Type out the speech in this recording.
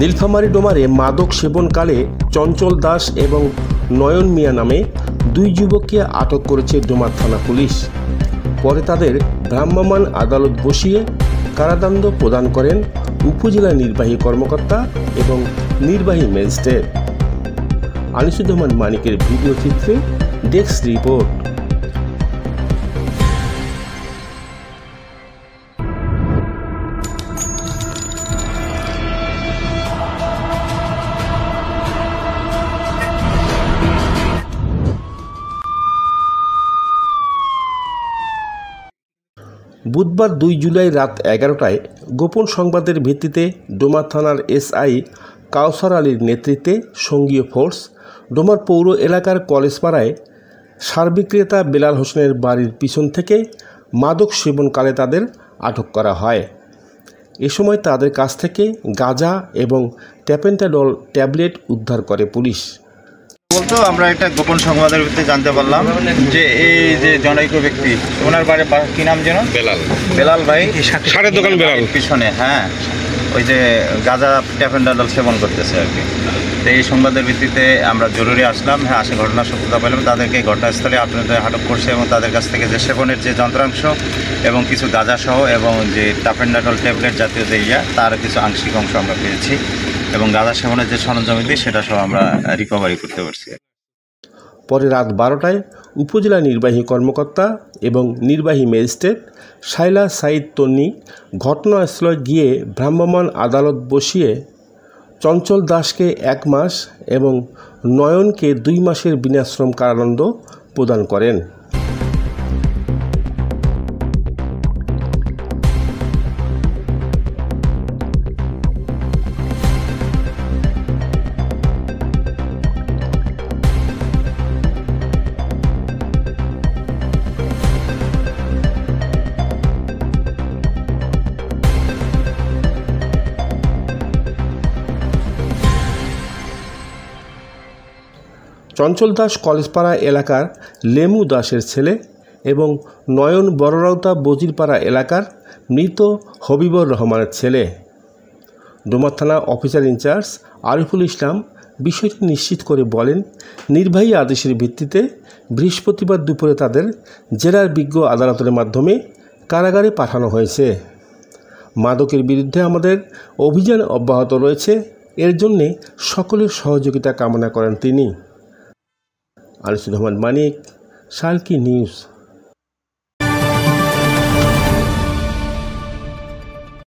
নীলফামারী ডোমারে মাদক সেবনকালে চঞ্চল দাস এবং নয়ন মিয়া নামে দুই যুবককে আটক করেছে ডোমার থানা পুলিশ। পরে তাদের ভ্রাম্যমাণ আদালত বসিয়ে কারাদণ্ড প্রদান করেন উপজেলা নির্বাহী কর্মকর্তা এবং নির্বাহী ম্যাজিস্ট্রেট। আনিসুজ্জামান মানিকের ভিডিও চিত্রে ডেস্ক রিপোর্ট। বুধবার 2 জুলাই রাত 11টায় গোপন সংবাদের ভিত্তিতে ডোমা থানার এসআই কাউসার আলীর নেতৃত্বে সঙ্গীয় ফোর্স ডোমার পৌর এলাকার কলেজপাড়ায় সার বিক্রেতা বেলাল হোসেনের বাড়ির পিছন থেকে মাদক সেবনকালে তাদের আটক করা হয়। এ সময় তাদের কাছ থেকে গাঁজা এবং ট্যাপেন্টাডল ট্যাবলেট উদ্ধার করে পুলিশ। বলতো আমরা একটা গোপন সংবাদের ভিত্তিতে জানতে পারলাম যে এই যে জনৈক ব্যক্তি, ওনার বাড়ি কি নাম যেন? বেলাল ভাই, সারের দোকান বেলাল পিছনে, হ্যাঁ, ওই যে গাঁজা ট্যাপেন্টাডল সেবন করতেছে আর কি। তো এই সংবাদের ভিত্তিতে আমরা জরুরি আসলাম, হ্যাঁ, আসে ঘটনার সত্যতা পেলাম, তাদেরকে ঘটনাস্থলে আপনাদের আটক করছে এবং তাদের কাছ থেকে যে সেবনের যে যন্ত্রাংশ এবং কিছু গাঁজা সহ এবং যে ট্যাপেন্টাডল ট্যাবলেট জাতীয় যে তার কিছু আংশিক অংশ আমরা পেয়েছি এবং গাঁজা সেবনের যে সরঞ্জামাদি সেটা সহ আমরা রিকভারি করতে পারছি। পরে রাত 12টায় উপজেলা নির্বাহী কর্মকর্তা এবং নির্বাহী ম্যাজিস্ট্রেট শাইলা সাইদ তন্নি ঘটনাস্থলে গিয়ে ভ্রাম্যমাণ আদালত বসিয়ে চঞ্চল দাসকে 1 মাস এবং নয়নকে 2 মাসের বিনাশ্রম কারাদণ্ড প্রদান করেন। চঞ্চল দাস কলেজপাড়া এলাকার লেমু দাসের ছেলে এবং নয়ন বড়রাউতা বজিরপাড়া এলাকার মৃত হবিবর রহমানের ছেলে। ডোমা থানা অফিসার ইনচার্জ আরিফুল ইসলাম বিষয়টি নিশ্চিত করে বলেন, নির্বাহী আদেশের ভিত্তিতে বৃহস্পতিবার দুপুরে তাদের জেলার বিজ্ঞ আদালতের মাধ্যমে কারাগারে পাঠানো হয়েছে। মাদকের বিরুদ্ধে আমাদের অভিযান অব্যাহত রয়েছে, এর জন্যে সকলের সহযোগিতা কামনা করেন তিনি। আনিসুজ্জামান মানিক, সালকি নিউজ।